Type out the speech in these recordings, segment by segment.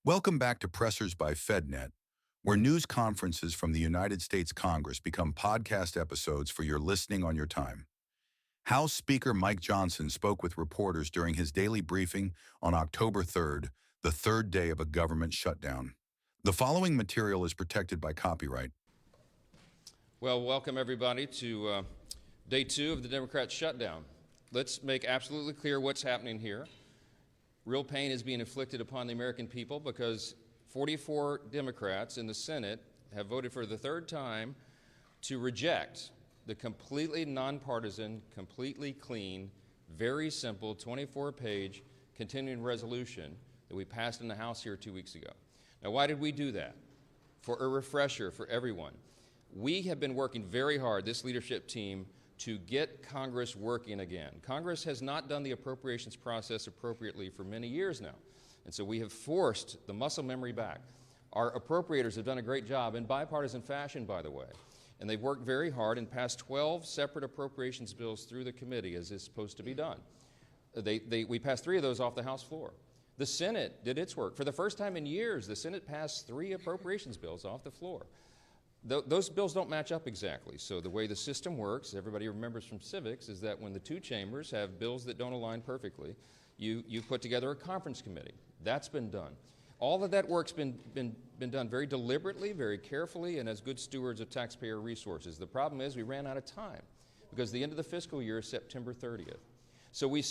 Welcome back to Pressers by FedNet, where news conferences from the United States Congress become podcast episodes for your listening on your time. House Speaker Mike Johnson spoke with reporters during his daily briefing on October 3rd, the third day of a government shutdown. The following material is protected by copyright. Well, welcome everybody to day two of the Democrat shutdown. Let's make absolutely clear what's happening here. Real pain is being inflicted upon the American people because 44 Democrats in the Senate have voted for the third time to reject the completely nonpartisan, completely clean, very simple 24-page continuing resolution that we passed in the House here 2 weeks ago. Now, why did we do that? For a refresher for everyone. We have been working very hard, this leadership team, to get Congress working again. Congress has not done the appropriations process appropriately for many years now. And so we have forced the muscle memory back. Our appropriators have done a great job in bipartisan fashion, by the way. And they've worked very hard and passed 12 separate appropriations bills through the committee as is supposed to be done. We passed 3 of those off the House floor. The Senate did its work. For the first time in years, the Senate passed 3 appropriations bills off the floor. Those bills don't match up exactly. So the way the system works, everybody remembers from civics, is that when the 2 chambers have bills that don't align perfectly, you put together a conference committee. That's been done. All of that work's been done very deliberately, very carefully, and as good stewards of taxpayer resources. The problem is we ran out of time because the end of the fiscal year is September 30th. So we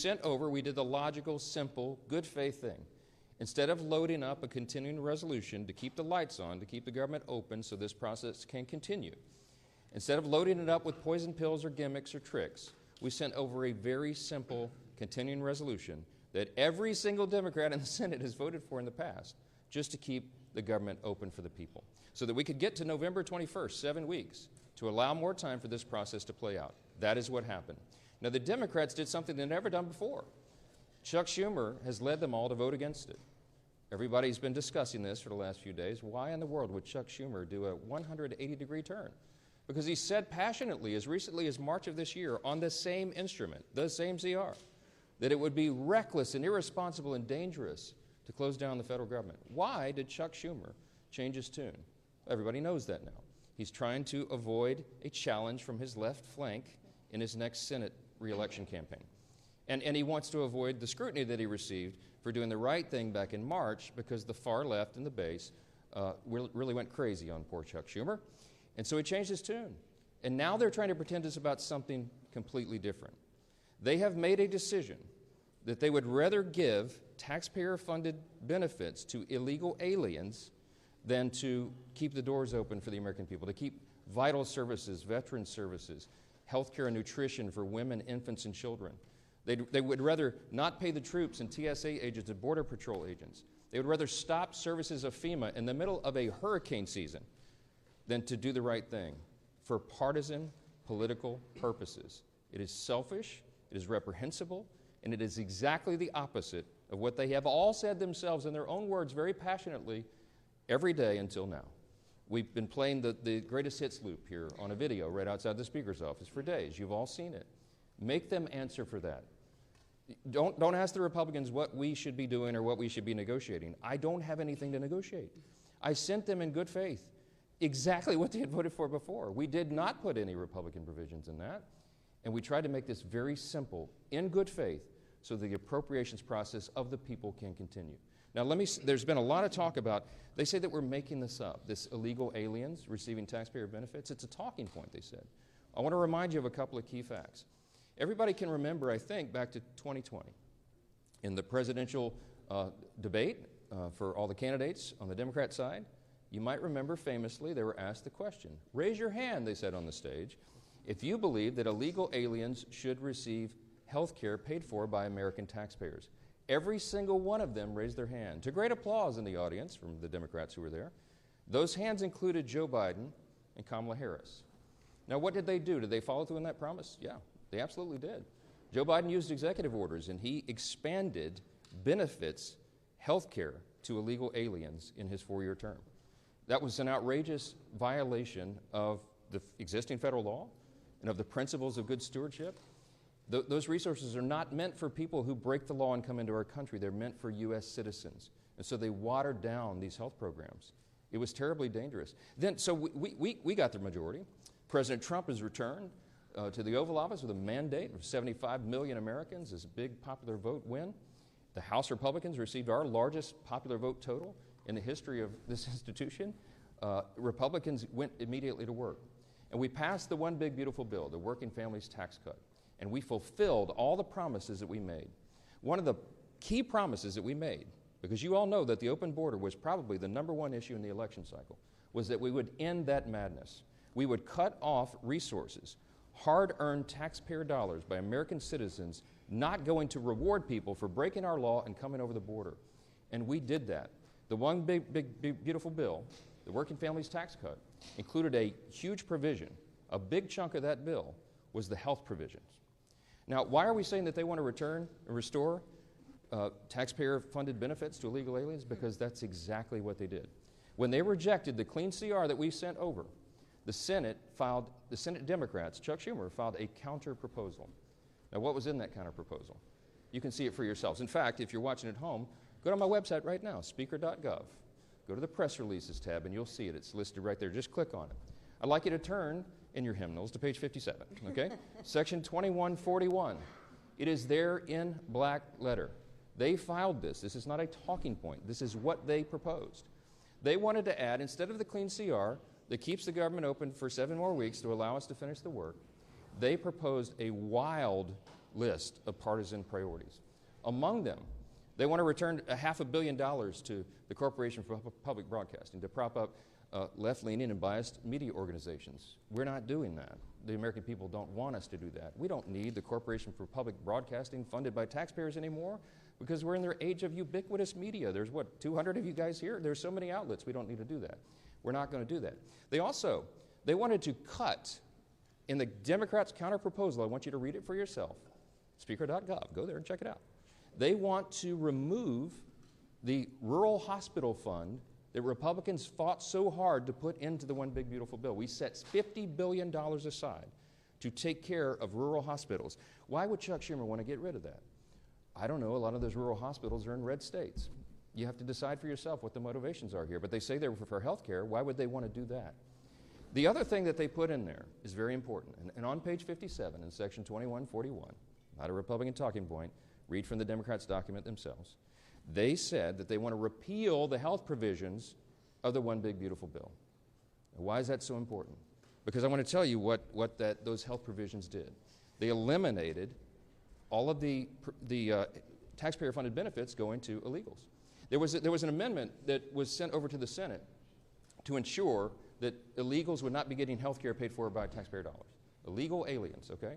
did the logical, simple, good faith thing. Instead of loading up a continuing resolution to keep the lights on, to keep the government open so this process can continue, instead of loading it up with poison pills or gimmicks or tricks, we sent over a very simple continuing resolution that every single Democrat in the Senate has voted for in the past, just to keep the government open for the people, so that we could get to November 21st, 7 weeks, to allow more time for this process to play out. That is what happened. Now, the Democrats did something they'd never done before. Chuck Schumer has led them all to vote against it. Everybody's been discussing this for the last few days. Why in the world would Chuck Schumer do a 180-degree turn? Because he said passionately, as recently as March of this year, on the same instrument, the same CR, that it would be reckless and irresponsible and dangerous to close down the federal government. Why did Chuck Schumer change his tune? Everybody knows that now. He's trying to avoid a challenge from his left flank in his next Senate re-election campaign. And he wants to avoid the scrutiny that he received for doing the right thing back in March because the far left and the base really went crazy on poor Chuck Schumer. And so he changed his tune. And now they're trying to pretend it's about something completely different. They have made a decision that they would rather give taxpayer-funded benefits to illegal aliens than to keep the doors open for the American people, to keep vital services, veteran services, health care and nutrition for women, infants, and children. They would rather not pay the troops and TSA agents and Border Patrol agents. They would rather stop services of FEMA in the middle of a hurricane season than to do the right thing for partisan political purposes. It is selfish, it is reprehensible, and it is exactly the opposite of what they have all said themselves in their own words very passionately every day until now. We've been playing the greatest hits loop here on a video right outside the Speaker's office for days. You've all seen it. Make them answer for that. Don't ask the Republicans what we should be doing or what we should be negotiating. I don't have anything to negotiate. I sent them in good faith exactly what they had voted for before. We did not put any Republican provisions in that, and we tried to make this very simple, in good faith, so the appropriations process of the people can continue. Now, there's been a lot of talk about, they say that we're making this up, this illegal aliens receiving taxpayer benefits. It's a talking point, they said. I want to remind you of a couple of key facts. Everybody can remember, I think, back to 2020. In the presidential debate for all the candidates on the Democrat side, you might remember famously they were asked the question, raise your hand, they said on the stage, if you believe that illegal aliens should receive health care paid for by American taxpayers. Every single one of them raised their hand, to great applause in the audience from the Democrats who were there. Those hands included Joe Biden and Kamala Harris. Now, what did they do? Did they follow through on that promise? Yeah. They absolutely did. Joe Biden used executive orders, and he expanded benefits, health care, to illegal aliens in his 4-year term. That was an outrageous violation of the existing federal law and of the principles of good stewardship. Those resources are not meant for people who break the law and come into our country. They're meant for U.S. citizens. And so they watered down these health programs. It was terribly dangerous. So we got the majority. President Trump has returned to the Oval Office with a mandate of 75 million Americans as a big popular vote win. The House Republicans received our largest popular vote total in the history of this institution. Republicans went immediately to work. And we passed the one big beautiful bill, the Working Families Tax Cut. And we fulfilled all the promises that we made. One of the key promises that we made, because you all know that the open border was probably the #1 issue in the election cycle, was that we would end that madness. We would cut off resources, hard-earned taxpayer dollars by American citizens not going to reward people for breaking our law and coming over the border. And we did that. The one big beautiful bill, the Working Families Tax Cut, included a huge provision. A big chunk of that bill was the health provisions. Now, why are we saying that they want to return and restore taxpayer-funded benefits to illegal aliens? Because that's exactly what they did. When they rejected the clean CR that we sent over, the Senate Democrats, Chuck Schumer, filed a counter-proposal. Now, what was in that counter-proposal? You can see it for yourselves. In fact, if you're watching at home, go to my website right now, speaker.gov. Go to the press releases tab, and you'll see it. It's listed right there. Just click on it. I'd like you to turn in your hymnals to page 57, okay? Section 2141. It is there in black letter. They filed this. This is not a talking point. This is what they proposed. They wanted to add, instead of the clean CR that keeps the government open for 7 more weeks to allow us to finish the work, they proposed a wild list of partisan priorities. Among them, they want to return $500 million to the Corporation for Public Broadcasting to prop up left-leaning and biased media organizations. We're not doing that. The American people don't want us to do that. We don't need the Corporation for Public Broadcasting funded by taxpayers anymore because we're in their age of ubiquitous media. There's, 200 of you guys here? There's so many outlets. We don't need to do that. We're not going to do that. They wanted to cut, in the Democrats' counter-proposal, I want you to read it for yourself, speaker.gov. Go there and check it out. They want to remove the rural hospital fund that Republicans fought so hard to put into the one big beautiful bill. We set $50 billion aside to take care of rural hospitals. Why would Chuck Schumer want to get rid of that? I don't know. A lot of those rural hospitals are in red states. You have to decide for yourself what the motivations are here. But they say they're for health care. Why would they want to do that? The other thing that they put in there is very important. And on page 57 in section 2141, not a Republican talking point, read from the Democrats' document themselves. They said that they want to repeal the health provisions of the one big beautiful bill. Now, why is that so important? Because I want to tell you what those health provisions did. They eliminated all of the taxpayer-funded benefits going to illegals. There was an amendment that was sent over to the Senate to ensure that illegals would not be getting health care paid for by taxpayer dollars. Illegal aliens, okay?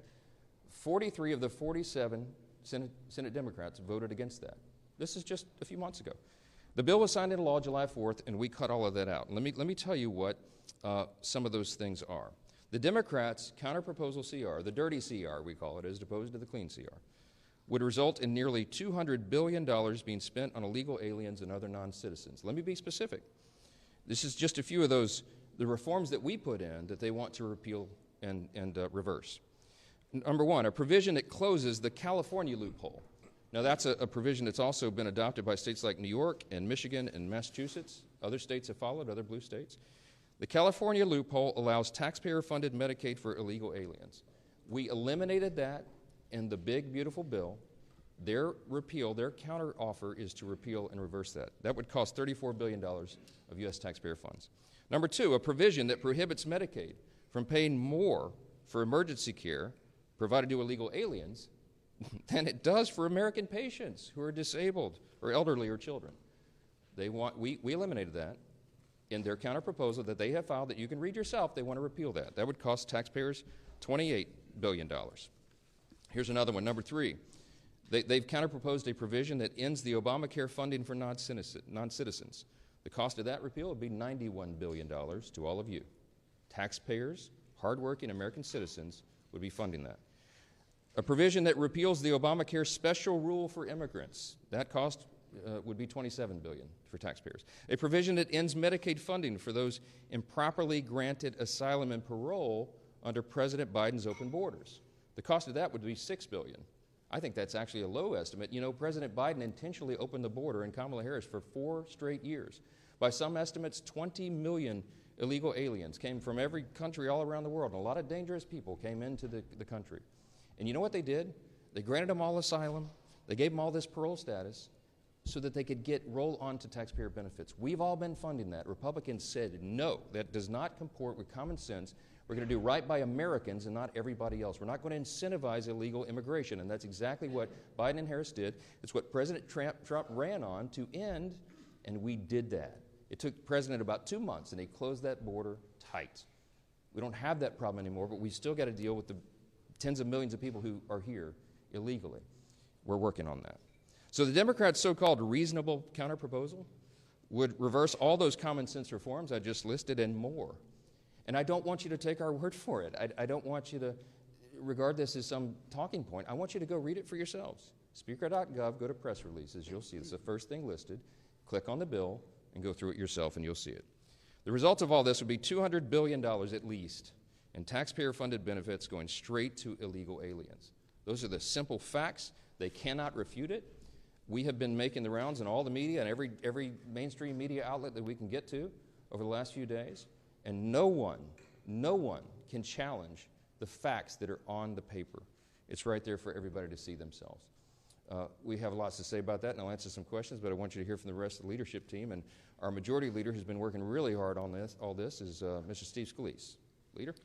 43 of the 47 Senate Democrats voted against that. This is just a few months ago. The bill was signed into law July 4th, and we cut all of that out. Let me tell you what some of those things are. The Democrats' counter-proposal CR, the dirty CR we call it, as opposed to the clean CR, would result in nearly $200 billion being spent on illegal aliens and other non-citizens. Let me be specific. This is just a few of the reforms that we put in that they want to repeal and reverse. Number one, a provision that closes the California loophole. Now, that's a provision that's also been adopted by states like New York and Michigan and Massachusetts. Other states have followed, other blue states. The California loophole allows taxpayer-funded Medicaid for illegal aliens. We eliminated that in the big, beautiful bill. Their counteroffer is to repeal and reverse that. That would cost $34 billion of U.S. taxpayer funds. Number two, a provision that prohibits Medicaid from paying more for emergency care provided to illegal aliens than it does for American patients who are disabled or elderly or children. We eliminated that in their counterproposal that they have filed that you can read yourself. They want to repeal that. That would cost taxpayers $28 billion. Here's another one, number three. They've counterproposed a provision that ends the Obamacare funding for non-citizens. The cost of that repeal would be $91 billion to all of you. Taxpayers, hardworking American citizens would be funding that. A provision that repeals the Obamacare special rule for immigrants. That cost would be $27 billion for taxpayers. A provision that ends Medicaid funding for those improperly granted asylum and parole under President Biden's open borders. The cost of that would be $6 billion. I think that's actually a low estimate. You know, President Biden intentionally opened the border and Kamala Harris for 4 straight years. By some estimates, 20 million illegal aliens came from every country all around the world, and a lot of dangerous people came into the country. And you know what they did? They granted them all asylum. They gave them all this parole status so that they could roll on to taxpayer benefits. We've all been funding that. Republicans said, no, that does not comport with common sense. We're going to do right by Americans and not everybody else. We're not going to incentivize illegal immigration, and that's exactly what Biden and Harris did. It's what President Trump ran on to end, and we did that. It took the president about 2 months, and he closed that border tight. We don't have that problem anymore, but we still got to deal with the tens of millions of people who are here illegally. We're working on that. So the Democrats' so-called reasonable counterproposal would reverse all those common sense reforms I just listed and more. And I don't want you to take our word for it. I don't want you to regard this as some talking point. I want you to go read it for yourselves. Speaker.gov, go to press releases. You'll see it's the first thing listed. Click on the bill and go through it yourself, and you'll see it. The result of all this would be $200 billion at least in taxpayer-funded benefits going straight to illegal aliens. Those are the simple facts. They cannot refute it. We have been making the rounds in all the media and every mainstream media outlet that we can get to over the last few days, and no one can challenge the facts that are on the paper. It's right there for everybody to see themselves. We have lots to say about that, and I'll answer some questions, but I want you to hear from the rest of the leadership team. And our majority leader who's been working really hard on all this is Mr. Steve Scalise. Leader?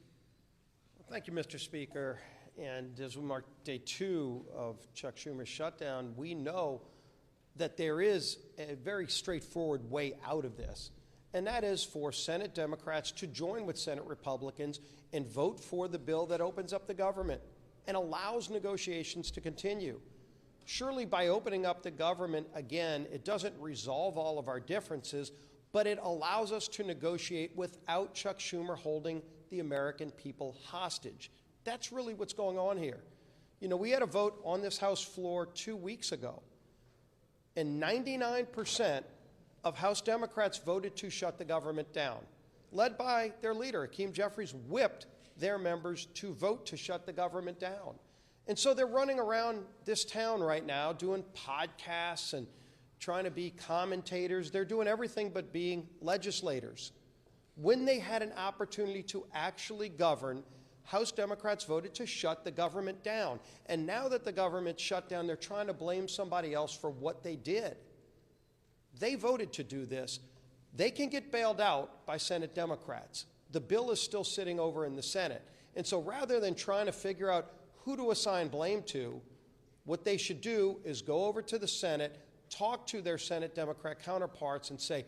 Well, thank you, Mr. Speaker. And as we mark day 2 of Chuck Schumer's shutdown, we know that there is a very straightforward way out of this, and that is for Senate Democrats to join with Senate Republicans and vote for the bill that opens up the government and allows negotiations to continue. Surely by opening up the government again, it doesn't resolve all of our differences, but it allows us to negotiate without Chuck Schumer holding the American people hostage. That's really what's going on here. You know, we had a vote on this House floor 2 weeks ago, and 99% of House Democrats voted to shut the government down, led by their leader. Hakeem Jeffries whipped their members to vote to shut the government down. And so they're running around this town right now doing podcasts and trying to be commentators. They're doing everything but being legislators. When they had an opportunity to actually govern, House Democrats voted to shut the government down. And now that the government's shut down, they're trying to blame somebody else for what they did. They voted to do this. They can get bailed out by Senate Democrats. The bill is still sitting over in the Senate. And so rather than trying to figure out who to assign blame to, what they should do is go over to the Senate, talk to their Senate Democrat counterparts and say,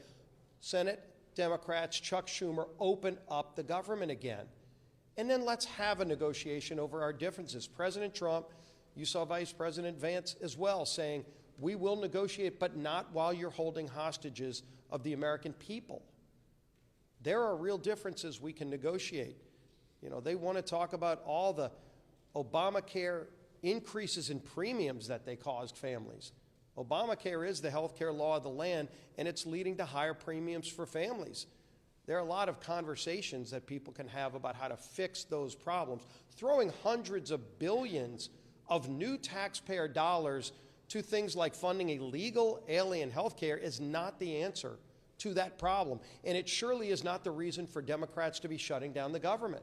Senate Democrats, Chuck Schumer, open up the government again. And then let's have a negotiation over our differences. President Trump, you saw Vice President Vance as well saying, we will negotiate, but not while you're holding hostages of the American people. There are real differences we can negotiate. You know, they want to talk about all the Obamacare increases in premiums that they caused families. Obamacare is the health care law of the land, and it's leading to higher premiums for families. There are a lot of conversations that people can have about how to fix those problems. Throwing hundreds of billions of new taxpayer dollars to things like funding illegal alien health care is not the answer to that problem. And it surely is not the reason for Democrats to be shutting down the government.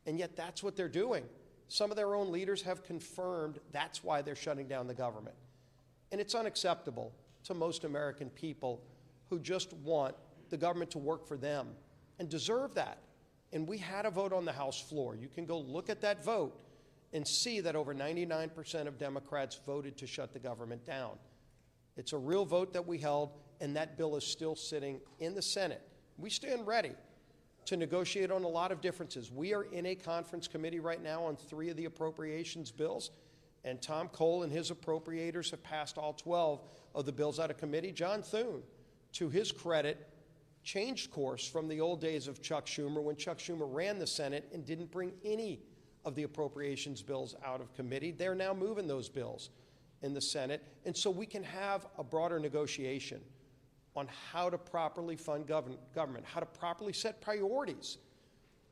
And yet that's what they're doing. Some of their own leaders have confirmed that's why they're shutting down the government. And it's unacceptable to most American people who just want the government to work for them and deserve that. And we had a vote on the House floor. You can go look at that vote and see that over 99% of Democrats voted to shut the government down. It's a real vote that we held, and that bill is still sitting in the Senate. We stand ready to negotiate on a lot of differences. We are in a conference committee right now on 3 of the appropriations bills, and Tom Cole and his appropriators have passed all 12 of the bills out of committee. John Thune, to his credit, changed course from the old days of Chuck Schumer when Chuck Schumer ran the Senate and didn't bring any of the appropriations bills out of committee. They're now moving those bills in the Senate, and so we can have a broader negotiation on how to properly fund government, how to properly set priorities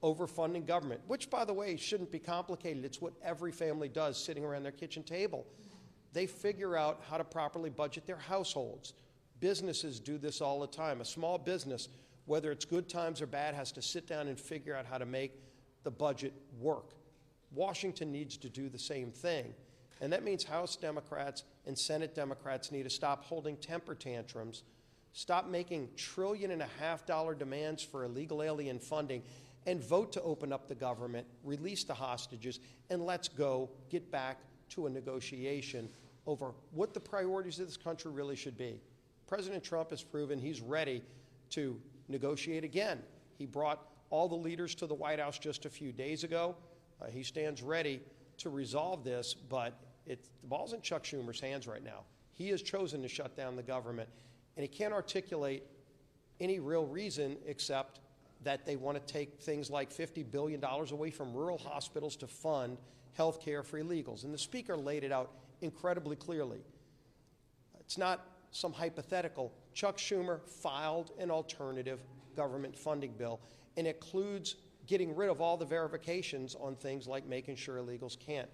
overfunding government, which, by the way, shouldn't be complicated. It's what every family does sitting around their kitchen table. They figure out how to properly budget their households. Businesses do this all the time. A small business, whether it's good times or bad, has to sit down and figure out how to make the budget work. Washington needs to do the same thing. And that means House Democrats and Senate Democrats need to stop holding temper tantrums, stop making $1.5 trillion demands for illegal alien funding, and vote to open up the government, release the hostages, and let's go get back to a negotiation over what the priorities of this country really should be. President Trump has proven he's ready to negotiate again. He brought all the leaders to the White House just a few days ago. He stands ready to resolve this, but the ball's in Chuck Schumer's hands right now. He has chosen to shut down the government, and he can't articulate any real reason except that they want to take things like $50 billion away from rural hospitals to fund health care for illegals. And the Speaker laid it out incredibly clearly. It's not some hypothetical. Chuck Schumer filed an alternative government funding bill, and it includes getting rid of all the verifications on things like making sure illegals can't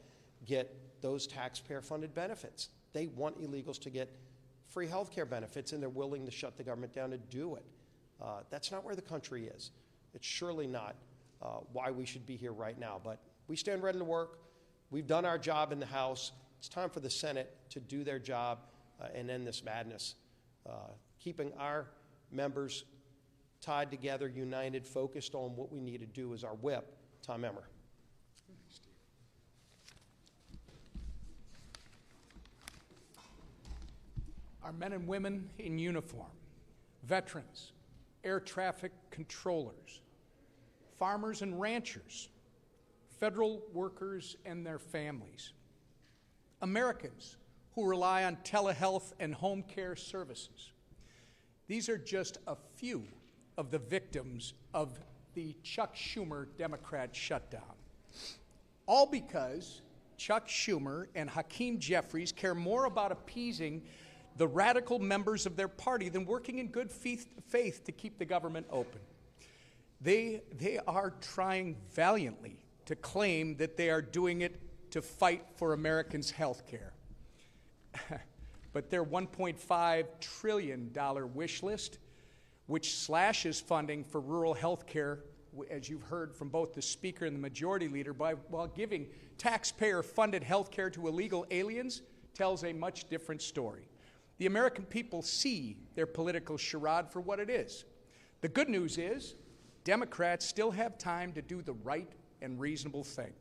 get those taxpayer-funded benefits. They want illegals to get free health care benefits, and they're willing to shut the government down to do it. That's not where the country is. It's surely not why we should be here right now. But we stand ready to work. We've done our job in the House. It's time for the Senate to do their job and end this madness. Keeping our members tied together, united, focused on what we need to do is our whip. Tom Emmer. Our men and women in uniform, veterans, air traffic controllers, farmers and ranchers, federal workers and their families, Americans who rely on telehealth and home care services. These are just a few of the victims of the Chuck Schumer Democrat shutdown. All because Chuck Schumer and Hakeem Jeffries care more about appeasing the radical members of their party than working in good faith to keep the government open. They are trying valiantly to claim that they are doing it to fight for Americans' health care. But their $1.5 trillion wish list, which slashes funding for rural health care, as you've heard from both the Speaker and the Majority Leader, while giving taxpayer-funded health care to illegal aliens, tells a much different story. The American people see their political charade for what it is. The good news is Democrats still have time to do the right and reasonable thing.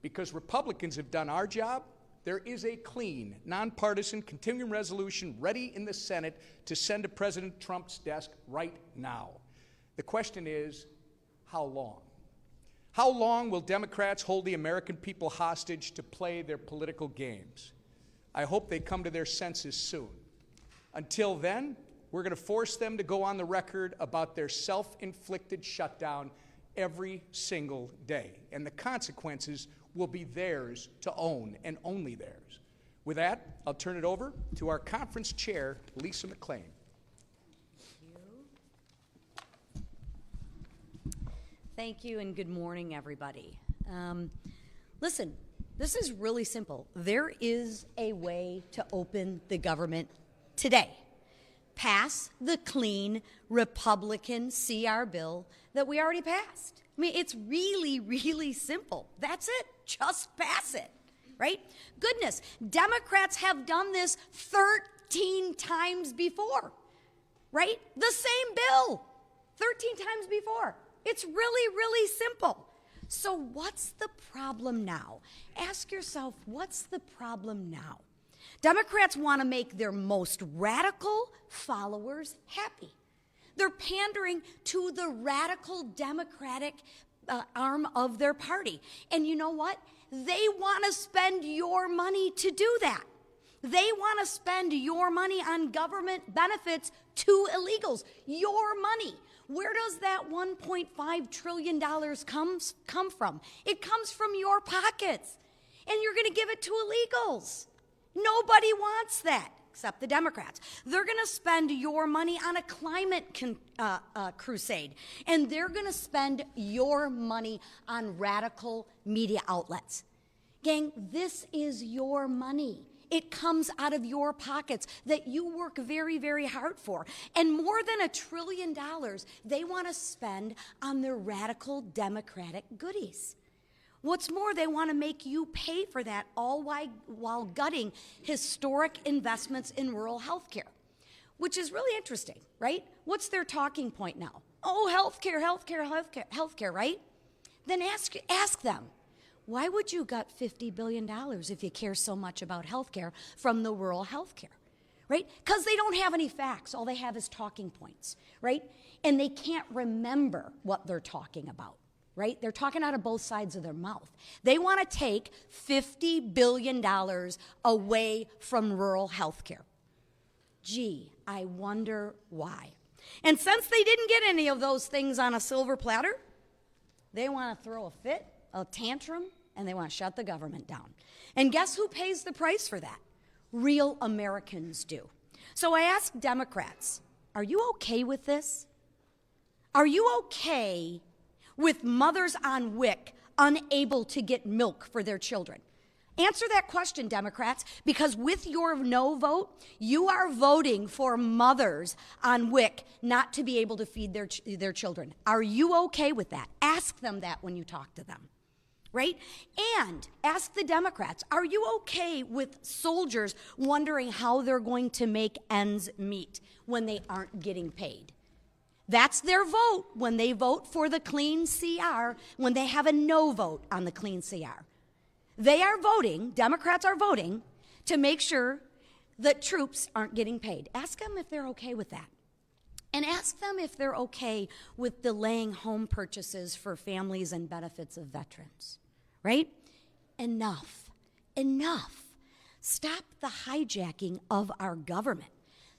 Because Republicans have done our job, there is a clean, nonpartisan continuing resolution ready in the Senate to send to President Trump's desk right now. The question is, how long? How long will Democrats hold the American people hostage to play their political games? I hope they come to their senses soon. Until then, we're going to force them to go on the record about their self-inflicted shutdown every single day. And the consequences will be theirs to own, and only theirs. With that, I'll turn it over to our conference chair, Lisa McClain. Thank you, and good morning, everybody. Listen, this is really simple. There is a way to open the government today. Pass the clean Republican CR bill that we already passed. I mean, it's really, really simple. That's it. Just pass it, right? Goodness, Democrats have done this 13 times before, right? The same bill, 13 times before. It's really, really simple. So what's the problem now? Ask yourself, what's the problem now? Democrats want to make their most radical followers happy. They're pandering to the radical Democratic arm of their party. And you know what? They want to spend your money to do that. They want to spend your money on government benefits to illegals. Your money. Where does that $1.5 trillion come from? It comes from your pockets. And you're going to give it to illegals. Nobody wants that. except the Democrats. They're going to spend your money on a climate crusade, and they're going to spend your money on radical media outlets. Gang, this is your money. It comes out of your pockets that you work very, very hard for. And more than $1 trillion they want to spend on their radical Democratic goodies. What's more, they want to make you pay for that all while gutting historic investments in rural health care, which is really interesting, right? What's their talking point now? Oh, healthcare, healthcare, healthcare, healthcare, right? Then ask them, why would you gut $50 billion if you care so much about healthcare from the rural healthcare, right? Because they don't have any facts. All they have is talking points, right? And they can't remember what they're talking about, right? They're talking out of both sides of their mouth. They want to take $50 billion away from rural healthcare. Gee, I wonder why. And since they didn't get any of those things on a silver platter, they want to throw a fit, a tantrum, and they want to shut the government down. And guess who pays the price for that? Real Americans do. So I ask Democrats, are you okay with this? Are you okay with mothers on WIC unable to get milk for their children? Answer that question, Democrats, because with your no vote, you are voting for mothers on WIC not to be able to feed their children. Are you okay with that? Ask them that when you talk to them, right? And ask the Democrats, are you okay with soldiers wondering how they're going to make ends meet when they aren't getting paid? That's their vote when they vote for the clean CR, when they have a no vote on the clean CR. They are voting, Democrats are voting, to make sure that troops aren't getting paid. Ask them if they're okay with that. And ask them if they're okay with delaying home purchases for families and benefits of veterans, right? Enough. Enough. Stop the hijacking of our government.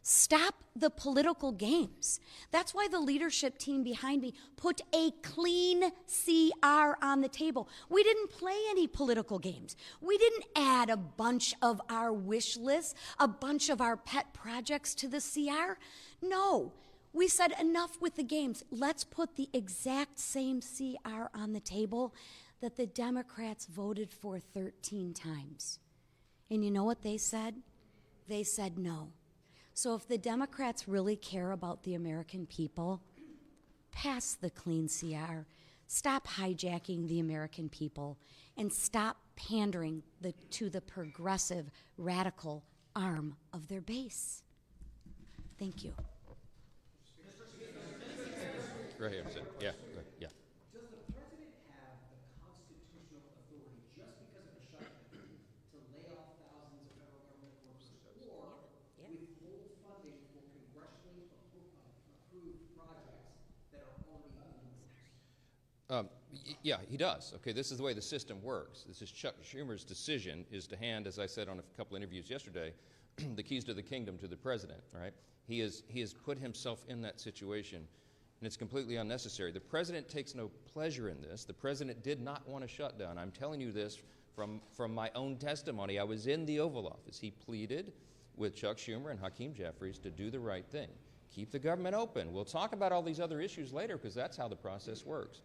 Stop the political games. That's why the leadership team behind me put a clean CR on the table. We didn't play any political games. We didn't add a bunch of our wish lists, a bunch of our pet projects to the CR. No, we said enough with the games. Let's put the exact same CR on the table that the Democrats voted for 13 times. And you know what they said? They said no. So if the Democrats really care about the American people, pass the clean CR, stop hijacking the American people, and stop pandering to the progressive, radical arm of their base. Thank you. Right here, yeah, yeah. Does the president have the constitutional authority just because of a shutdown to lay off thousands of federal government workers or withhold funding for congressionally approved projects that are already in the works? Yeah, he does. Okay, this is the way the system works. This is Chuck Schumer's decision is to hand, as I said on a couple interviews yesterday, the keys to the kingdom to the president, right? He has put himself in that situation, and it's completely unnecessary. The president takes no pleasure in this. The president did not want to shut down. I'm telling you this from my own testimony. I was in the Oval Office. He pleaded with Chuck Schumer and Hakeem Jeffries to do the right thing. Keep the government open. We'll talk about all these other issues later because that's how the process works.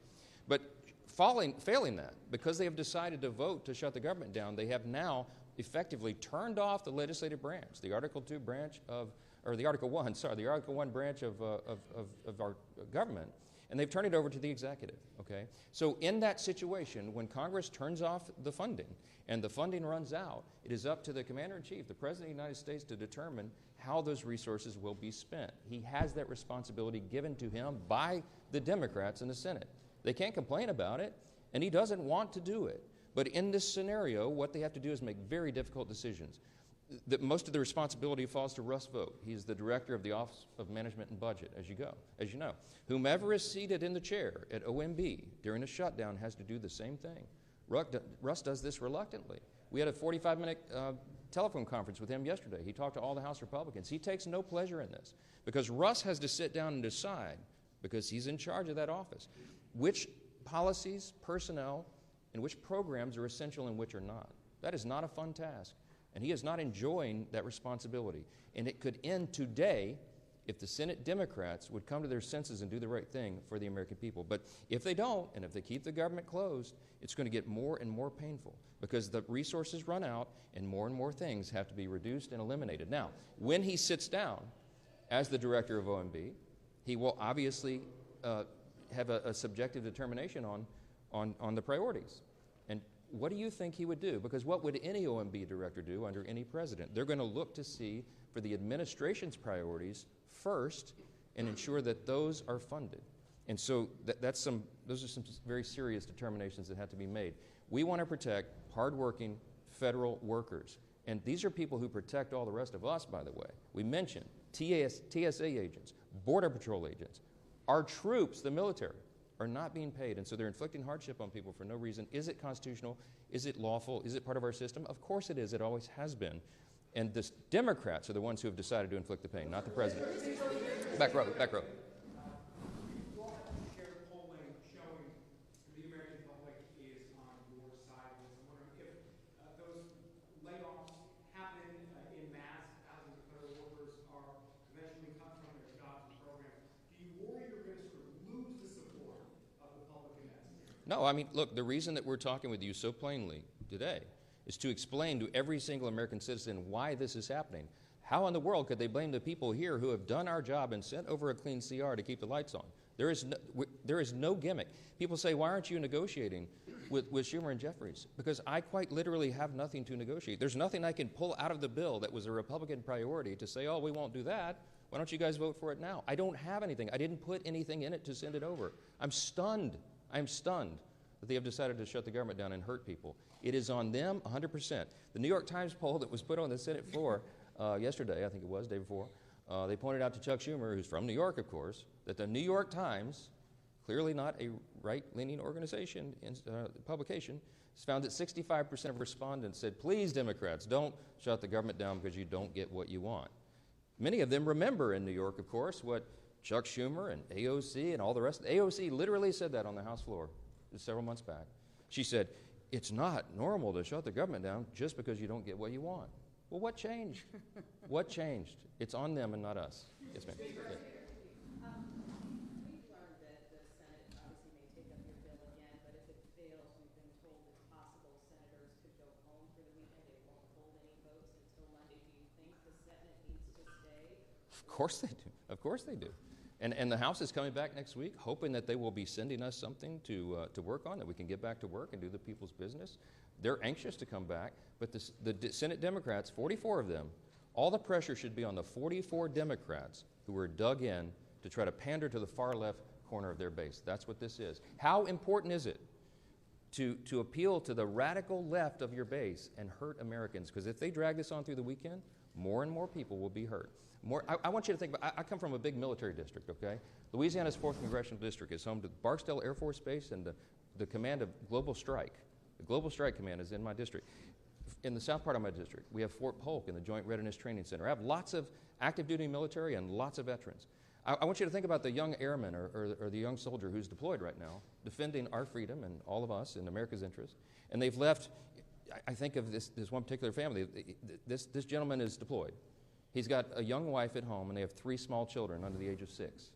But failing that, because they have decided to vote to shut the government down, they have now effectively turned off the legislative branch, the Article 2 branch of, or the Article 1, sorry, the Article 1 branch of our government, and they've turned it over to the executive, okay? So in that situation, when Congress turns off the funding and the funding runs out, it is up to the Commander-in-Chief, the President of the United States, to determine how those resources will be spent. He has that responsibility given to him by the Democrats in the Senate. They can't complain about it, and he doesn't want to do it. But in this scenario, what they have to do is make very difficult decisions. Most of the responsibility falls to Russ Vought. He's the director of the Office of Management and Budget, as you know. Whomever is seated in the chair at OMB during a shutdown has to do the same thing. Russ does this reluctantly. We had a 45-minute telephone conference with him yesterday. He talked to all the House Republicans. He takes no pleasure in this because Russ has to sit down and decide, because he's in charge of that office, which policies, personnel, and which programs are essential and which are not. That is not a fun task. And he is not enjoying that responsibility. And it could end today if the Senate Democrats would come to their senses and do the right thing for the American people. But if they don't, and if they keep the government closed, it's going to get more and more painful because the resources run out and more things have to be reduced and eliminated. Now, when he sits down as the director of OMB, he will obviously have a subjective determination on the priorities. And what do you think he would do? Because what would any OMB director do under any president? They're going to look to see for the administration's priorities first and ensure that those are funded. And so those are some very serious determinations that have to be made. We want to protect hardworking federal workers. And these are people who protect all the rest of us, by the way. We mentioned TSA agents, Border Patrol agents. Our troops, the military, are not being paid, and so they're inflicting hardship on people for no reason. Is it constitutional? Is it lawful? Is it part of our system? Of course it is. It always has been. And the Democrats are the ones who have decided to inflict the pain, not the president. Back row, back row. You all have shared polling showing the American public is on your side of this. I'm wondering if those layoffs happen in mass, thousands of federal workers are eventually cut from their jobs and programs. Do you worry you're going to sort of lose the support of the public in that scenario? No, I mean, look, the reason that we're talking with you so plainly today is to explain to every single American citizen why this is happening. How in the world could they blame the people here who have done our job and sent over a clean CR to keep the lights on? There is no gimmick. People say, why aren't you negotiating with Schumer and Jeffries? Because I quite literally have nothing to negotiate. There's nothing I can pull out of the bill that was a Republican priority to say, oh, we won't do that. Why don't you guys vote for it now? I don't have anything. I didn't put anything in it to send it over. I'm stunned. I'm stunned that they have decided to shut the government down and hurt people. It is on them 100%. The New York Times poll that was put on the Senate floor yesterday, I think it was, day before, they pointed out to Chuck Schumer, who's from New York, of course, that the New York Times, clearly not a right-leaning organization, publication, has found that 65% of respondents said, please, Democrats, don't shut the government down because you don't get what you want. Many of them remember in New York, of course, what Chuck Schumer and AOC and all the rest. AOC literally said that on the House floor several months back. She said, it's not normal to shut the government down just because you don't get what you want. Well, what changed? What changed? It's on them and not us. Yes, ma'am. Yeah. We've learned that the Senate obviously may take up your bill again, but if it fails, we've been told it's possible senators could go home for the weekend. They won't hold any votes until Monday. Do you think the Senate needs to stay? Of course they do. Of course they do. And the House is coming back next week, hoping that they will be sending us something to work on, that we can get back to work and do the people's business. They're anxious to come back, but the Senate Democrats, 44 of them, all the pressure should be on the 44 Democrats who were dug in to try to pander to the far left corner of their base. That's what this is. How important is it to appeal to the radical left of your base and hurt Americans? Because if they drag this on through the weekend, more and more people will be hurt. I want you to think about, I come from a big military district, okay? Louisiana's 4th Congressional District is home to Barksdale Air Force Base and the command of Global Strike. The Global Strike Command is in my district. In the south part of my district, we have Fort Polk and the Joint Readiness Training Center. I have lots of active duty military and lots of veterans. I want you to think about the young airman or the young soldier who's deployed right now, defending our freedom and all of us in America's interest. And they've left, I think of this one particular family. This gentleman is deployed. He's got a young wife at home, and they have 3 small children under the age of 6.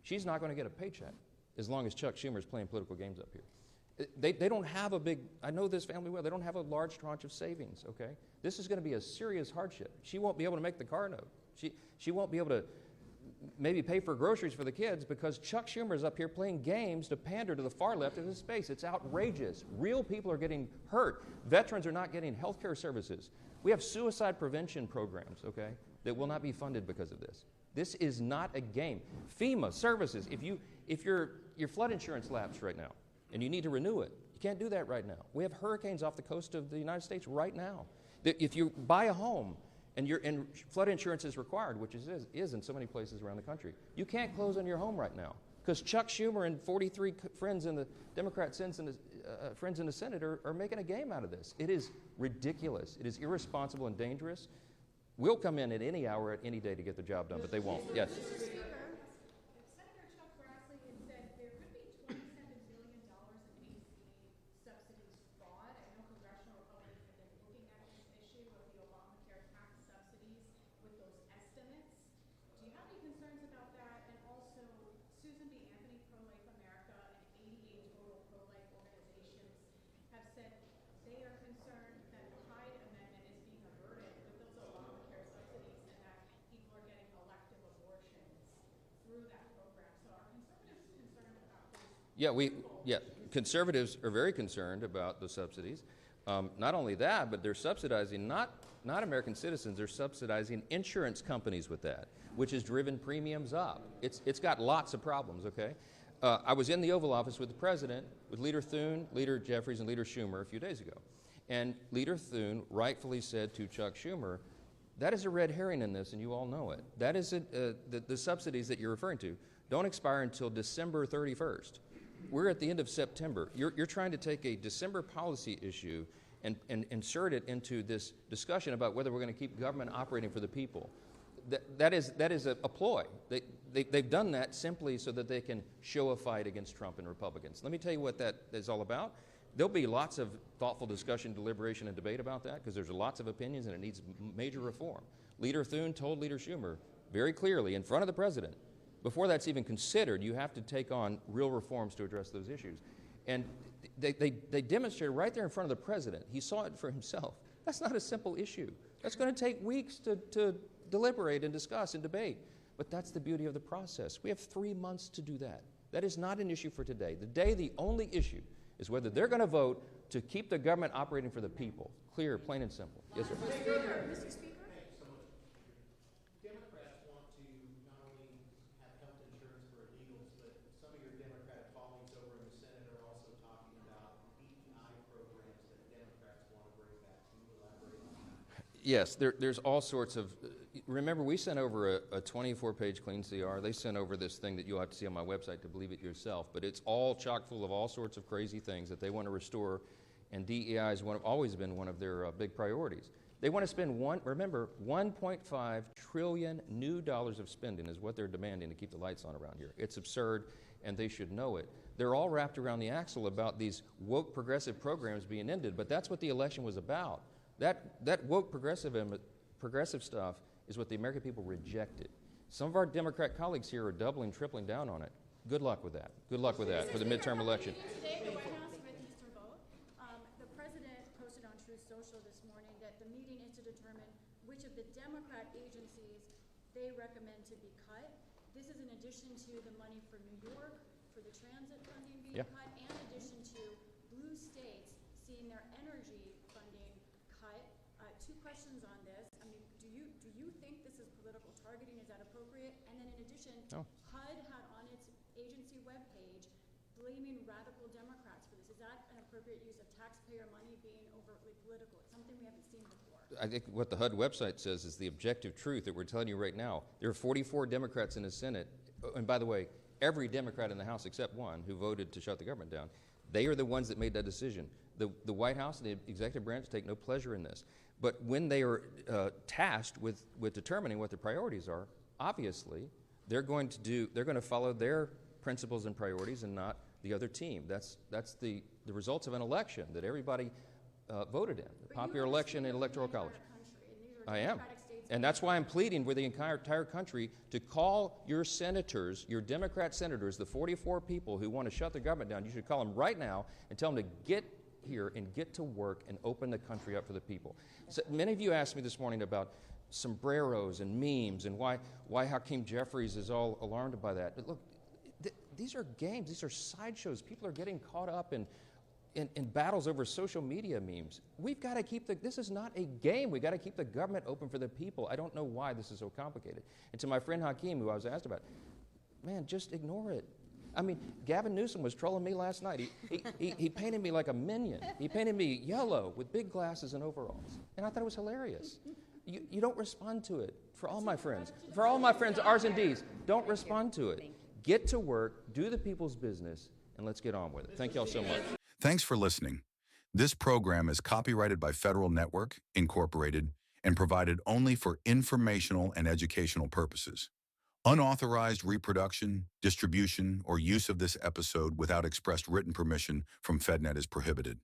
She's not going to get a paycheck as long as Chuck Schumer's playing political games up here. They don't have a big, I know this family well, they don't have a large tranche of savings, okay? This is going to be a serious hardship. She won't be able to make the car note. She won't be able to maybe pay for groceries for the kids because Chuck Schumer's up here playing games to pander to the far left of his space. It's outrageous. Real people are getting hurt. Veterans are not getting health care services. We have suicide prevention programs, okay, that will not be funded because of this. This is not a game. FEMA services, if your flood insurance lapsed right now and you need to renew it, you can't do that right now. We have hurricanes off the coast of the United States right now. If you buy a home and flood insurance is required, which is in so many places around the country, you can't close on your home right now because Chuck Schumer and 43 friends in the Democrat friends in the Senate are making a game out of this. It is ridiculous. It is irresponsible and dangerous. We'll come in at any hour, at any day to get the job done, but they won't. Yes? Senator Chuck Grassley had said there could be $27 billion in AC subsidies fraud. I know congressional Republicans have been looking at this issue of the Obama through that program. So are conservatives concerned about this? Yeah, conservatives are very concerned about the subsidies. Not only that, but they're subsidizing not American citizens, they're subsidizing insurance companies with that, which has driven premiums up. It's got lots of problems, okay? I was in the Oval Office with the President, with Leader Thune, Leader Jeffries, and Leader Schumer a few days ago. And Leader Thune rightfully said to Chuck Schumer, that is a red herring in this, and you all know it. That is the subsidies that you're referring to don't expire until December 31st. We're at the end of September. You're trying to take a December policy issue and insert it into this discussion about whether we're going to keep government operating for the people. That is a ploy. They've done that simply so that they can show a fight against Trump and Republicans. Let me tell you what that is all about. There'll be lots of thoughtful discussion, deliberation, and debate about that because there's lots of opinions and it needs major reform. Leader Thune told Leader Schumer very clearly in front of the President, before that's even considered, you have to take on real reforms to address those issues. And they demonstrated right there in front of the President. He saw it for himself. That's not a simple issue. That's going to take weeks to deliberate and discuss and debate. But that's the beauty of the process. We have 3 months to do that. That is not an issue for today. The only issue is whether they're going to vote to keep the government operating for the people. Clear, plain and simple. Yes, sir. Mr. Speaker, Mr. Speaker? Democrats want to not only have health insurance for illegals, but some of your Democratic colleagues over in the Senate are also talking about DEI programs that Democrats want to bring back. Can you elaborate on that? Yes, there's all sorts of. Remember, we sent over a 24-page clean CR. They sent over this thing that you'll have to see on my website to believe it yourself. But it's all chock full of all sorts of crazy things that they want to restore, and DEI has always been one of their big priorities. They want to spend $1.5 trillion new dollars of spending is what they're demanding to keep the lights on around here. It's absurd, and they should know it. They're all wrapped around the axle about these woke progressive programs being ended, but that's what the election was about. That woke progressive stuff is what the American people rejected. Some of our Democrat colleagues here are doubling, tripling down on it. Good luck with that. Good luck with that for the midterm election. Today, the White House with Mr. Vogt, the president posted on Truth Social this morning that the meeting is to determine which of the Democrat agencies they recommend to be cut. This is in addition to the money for New York, for the transit funding being cut, and in addition to blue states seeing their energy funding cut. Two questions on this. I mean, do you think this is political targeting? Is that appropriate? And then in addition, HUD had on its agency webpage blaming radical Democrats for this. Is that an appropriate use of taxpayer money being overtly political? It's something we haven't seen before. I think what the HUD website says is the objective truth that we're telling you right now. There are 44 Democrats in the Senate, and by the way, every Democrat in the House except one who voted to shut the government down. They are the ones that made that decision. The White House and the executive branch take no pleasure in this. But when they are tasked with determining what their priorities are, obviously they're going to follow their principles and priorities and not the other team. That's the results of an election that everybody voted in, the popular election and electoral college. I am. And that's why I'm pleading with the entire country to call your senators, your Democrat senators, the 44 people who want to shut the government down. You should call them right now and tell them to get here and get to work and open the country up for the people. So many of you asked me this morning about sombreros and memes and why Hakeem Jeffries is all alarmed by that. But look, these are games. These are sideshows. People are getting caught up in battles over social media memes. We've got to keep this is not a game. We've got to keep the government open for the people. I don't know why this is so complicated. And to my friend Hakeem, who I was asked about, man, just ignore it. I mean, Gavin Newsom was trolling me last night. He painted me like a minion. He painted me yellow with big glasses and overalls. And I thought it was hilarious. You don't respond to it. For all my friends, R's and D's, don't respond to it. Get to work, do the people's business, and let's get on with it. Thank y'all so much. Thanks for listening. This program is copyrighted by Federal Network, Incorporated, and provided only for informational and educational purposes. Unauthorized reproduction, distribution, or use of this episode without expressed written permission from FedNet is prohibited.